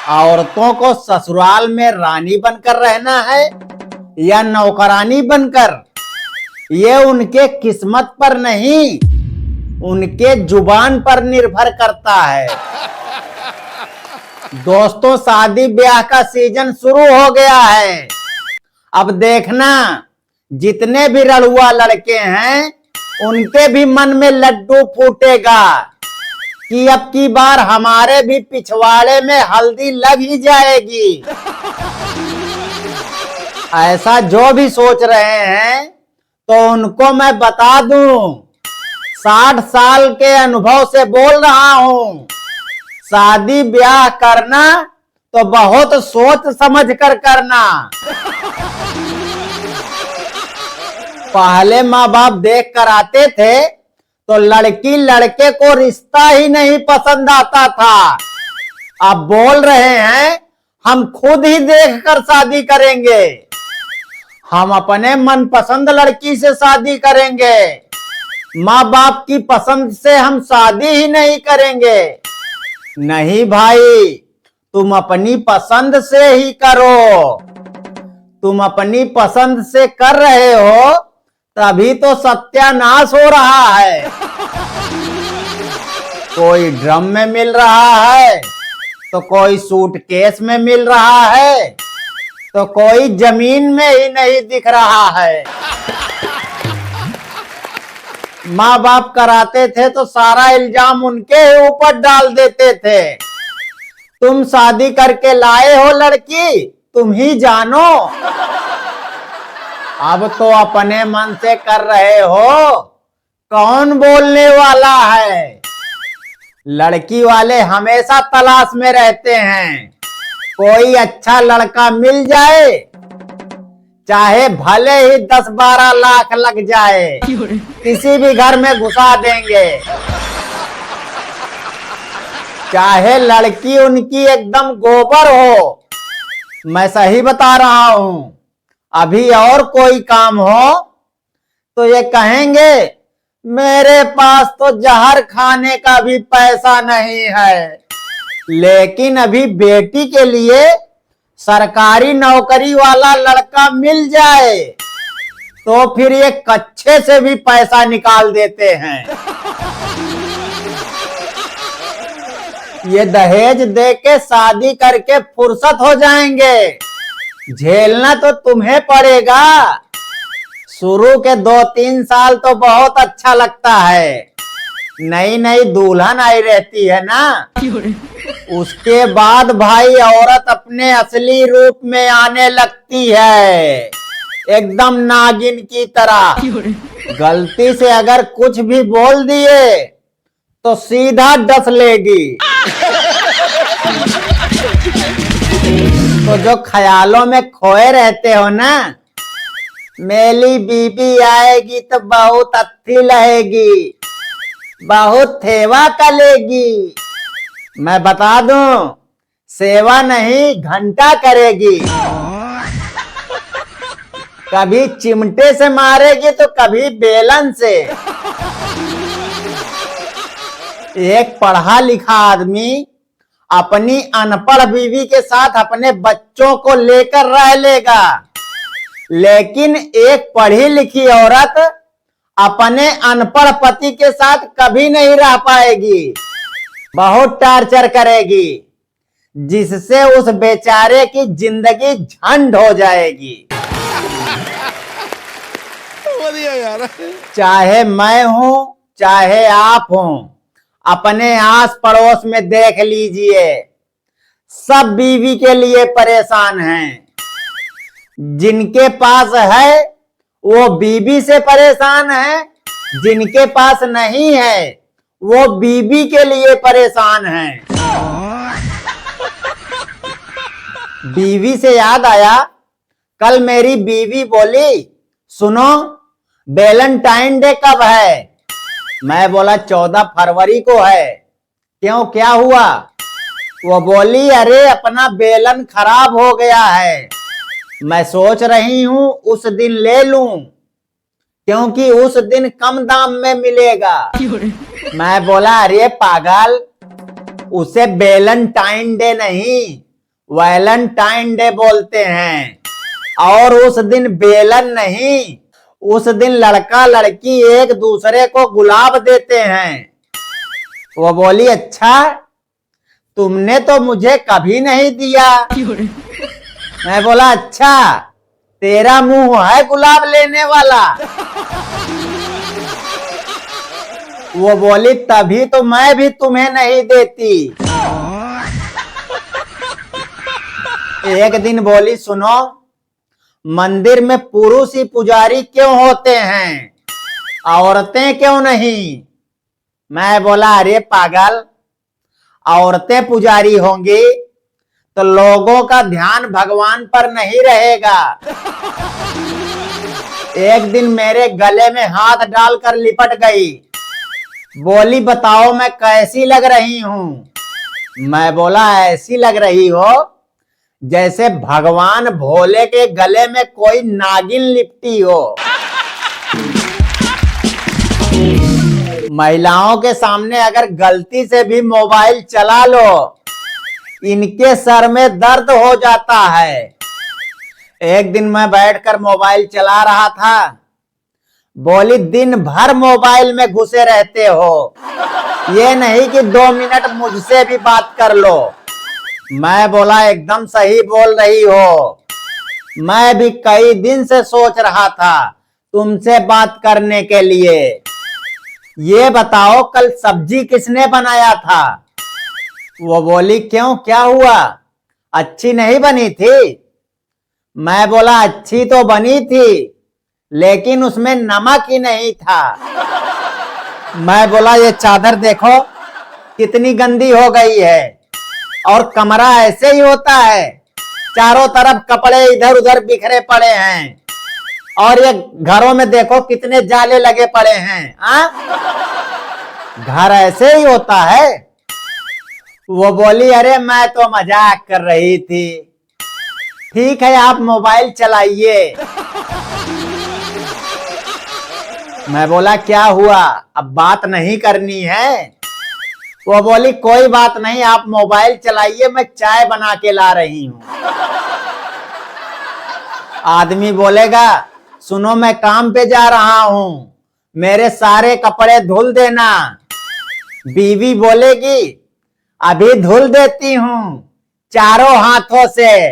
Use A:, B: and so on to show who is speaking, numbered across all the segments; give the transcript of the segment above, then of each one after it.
A: औरतों को ससुराल में रानी बनकर रहना है या नौकरानी बनकर, ये उनके किस्मत पर नहीं, उनके जुबान पर निर्भर करता है। दोस्तों, शादी ब्याह का सीजन शुरू हो गया है। अब देखना, जितने भी रड़ुआ लड़के हैं उनके भी मन में लड्डू फूटेगा कि अब की बार हमारे भी पिछवाड़े में हल्दी लग ही जाएगी। ऐसा जो भी सोच रहे हैं तो उनको मैं बता दूं, 60 साल के अनुभव से बोल रहा हूं, शादी ब्याह करना तो बहुत सोच समझ कर करना। पहले माँ बाप देख कर आते थे तो लड़की लड़के को रिश्ता ही नहीं पसंद आता था। अब बोल रहे हैं हम खुद ही देखकर शादी करेंगे, हम अपने मनपसंद लड़की से शादी करेंगे, माँ बाप की पसंद से हम शादी ही नहीं करेंगे। नहीं भाई, तुम अपनी पसंद से ही करो। तुम अपनी पसंद से कर रहे हो तभी तो सत्यानाश हो रहा है। कोई ड्रम में मिल रहा है तो कोई सूटकेस में मिल रहा है तो कोई जमीन में ही नहीं दिख रहा है। माँ बाप कराते थे तो सारा इल्जाम उनके ऊपर डाल देते थे। तुम शादी करके लाए हो लड़की, तुम ही जानो। अब तो अपने मन से कर रहे हो, कौन बोलने वाला है। लड़की वाले हमेशा तलाश में रहते हैं। कोई अच्छा लड़का मिल जाए, चाहे भले ही 10-12 लाख लग जाए, किसी भी घर में घुसा देंगे। चाहे लड़की उनकी एकदम गोबर हो। मैं सही बता रहा हूं। अभी और कोई काम हो तो ये कहेंगे मेरे पास तो जहर खाने का भी पैसा नहीं है। लेकिन अभी बेटी के लिए सरकारी नौकरी वाला लड़का मिल जाए तो फिर ये कच्चे से भी पैसा निकाल देते हैं। ये दहेज दे के शादी करके फुर्सत हो जाएंगे, झेलना तो तुम्हें पड़ेगा। शुरू के 2-3 साल तो बहुत अच्छा लगता है, नई नई दुल्हन आई रहती है ना। उसके बाद भाई औरत अपने असली रूप में आने लगती है, एकदम नागिन की तरह। गलती से अगर कुछ भी बोल दिए तो सीधा डस लेगी। तो जो ख्यालों में खोए रहते हो ना, मेरी बीबी आएगी तो बहुत अच्छी रहेगी, बहुत थेवा करेगी, मैं बता दूं, सेवा नहीं घंटा करेगी। कभी चिमटे से मारेगी तो कभी बेलन से। एक पढ़ा लिखा आदमी अपनी अनपढ़ बीवी के साथ अपने बच्चों को लेकर रह लेगा, लेकिन एक पढ़ी लिखी औरत अपने अनपढ़ पति के साथ कभी नहीं रह पाएगी। बहुत टार्चर करेगी, जिससे उस बेचारे की जिंदगी झंड हो जाएगी।
B: यार,
A: चाहे मैं हूं चाहे आप हों, अपने आस पड़ोस में देख लीजिए, सब बीवी के लिए परेशान हैं। जिनके पास है वो बीवी से परेशान है, जिनके पास नहीं है वो बीवी के लिए परेशान है। बीवी से याद आया, कल मेरी बीवी बोली, सुनो वैलेंटाइन डे कब है? मैं बोला 14 फरवरी को है। क्यों, क्या हुआ? वो बोली अरे अपना बेलन खराब हो गया है, मैं सोच रही हूं उस दिन ले लूं, क्योंकि उस दिन कम दाम में मिलेगा। मैं बोला अरे पागल, उसे वैलेंटाइन डे नहीं वैलेंटाइन डे बोलते हैं। और उस दिन बेलन नहीं, उस दिन लड़का लड़की एक दूसरे को गुलाब देते हैं। वो बोली, अच्छा, तुमने तो मुझे कभी नहीं दिया। मैं बोला, अच्छा, तेरा मुंह है गुलाब लेने वाला। वो बोली, तभी तो मैं भी तुम्हें नहीं देती। एक दिन बोली, सुनो, मंदिर में पुरुष ही पुजारी क्यों होते हैं, औरतें क्यों नहीं? मैं बोला, अरे पागल, औरतें पुजारी होंगी तो लोगों का ध्यान भगवान पर नहीं रहेगा। एक दिन मेरे गले में हाथ डालकर लिपट गई। बोली, बताओ मैं कैसी लग रही हूं? मैं बोला, ऐसी लग रही हो जैसे भगवान भोले के गले में कोई नागिन लिपटी हो। महिलाओं के सामने अगर गलती से भी मोबाइल चला लो, इनके सर में दर्द हो जाता है। एक दिन मैं बैठकर मोबाइल चला रहा था। बोली, दिन भर मोबाइल में घुसे रहते हो, ये नहीं कि 2 मिनट मुझसे भी बात कर लो। मैं बोला, एकदम सही बोल रही हो, मैं भी कई दिन से सोच रहा था तुमसे बात करने के लिए। ये बताओ, कल सब्जी किसने बनाया था? वो बोली, क्यों, क्या हुआ, अच्छी नहीं बनी थी? मैं बोला, अच्छी तो बनी थी, लेकिन उसमें नमक ही नहीं था। मैं बोला, ये चादर देखो कितनी गंदी हो गई है, और कमरा ऐसे ही होता है, चारों तरफ कपड़े इधर उधर बिखरे पड़े हैं, और ये घरों में देखो कितने जाले लगे पड़े हैं। घर ऐसे ही होता है? वो बोली, अरे मैं तो मजाक कर रही थी। ठीक है, आप मोबाइल चलाइए। मैं बोला, क्या हुआ, अब बात नहीं करनी है? वो बोली, कोई बात नहीं, आप मोबाइल चलाइए, मैं चाय बना के ला रही हूं। आदमी बोलेगा, सुनो, मैं काम पे जा रहा हूं, मेरे सारे कपड़े धुल देना। बीवी बोलेगी, अभी धुल देती हूं, चारों हाथों से,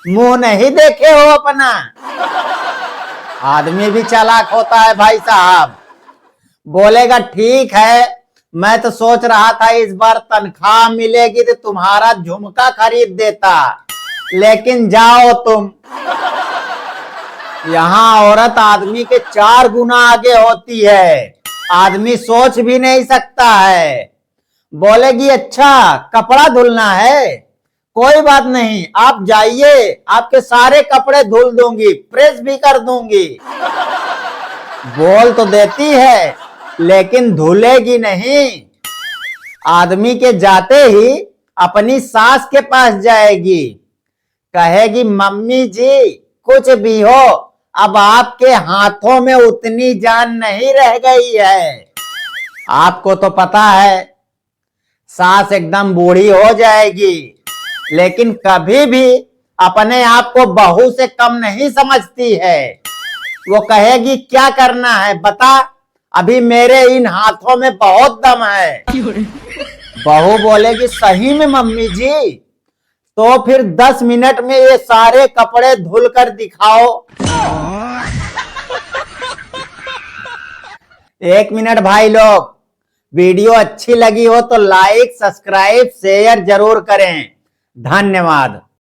A: मुंह नहीं देखे हो अपना। आदमी भी चालाक होता है भाई साहब। बोलेगा, ठीक है, मैं तो सोच रहा था इस बार तनख्वाह मिलेगी तो तुम्हारा झुमका खरीद देता, लेकिन जाओ तुम। यहाँ औरत आदमी के 4 गुना आगे होती है, आदमी सोच भी नहीं सकता है। बोलेगी, अच्छा, कपड़ा धुलना है, कोई बात नहीं, आप जाइए, आपके सारे कपड़े धुल दूंगी, प्रेस भी कर दूंगी। बोल तो देती है, लेकिन धुलेगी नहीं। आदमी के जाते ही अपनी सास के पास जाएगी, कहेगी, मम्मी जी, कुछ भी हो, अब आपके हाथों में उतनी जान नहीं रह गई है। आपको तो पता है, सास एकदम बूढ़ी हो जाएगी, लेकिन कभी भी अपने आप को बहू से कम नहीं समझती है। वो कहेगी, क्या करना है बता, अभी मेरे इन हाथों में बहुत दम है। बहू बोलेगी, सही में मम्मी जी? तो फिर 10 मिनट में ये सारे कपड़े धुल कर दिखाओ। 1 मिनट भाई लोग, वीडियो अच्छी लगी हो तो लाइक, सब्सक्राइब, शेयर जरूर करें। धन्यवाद।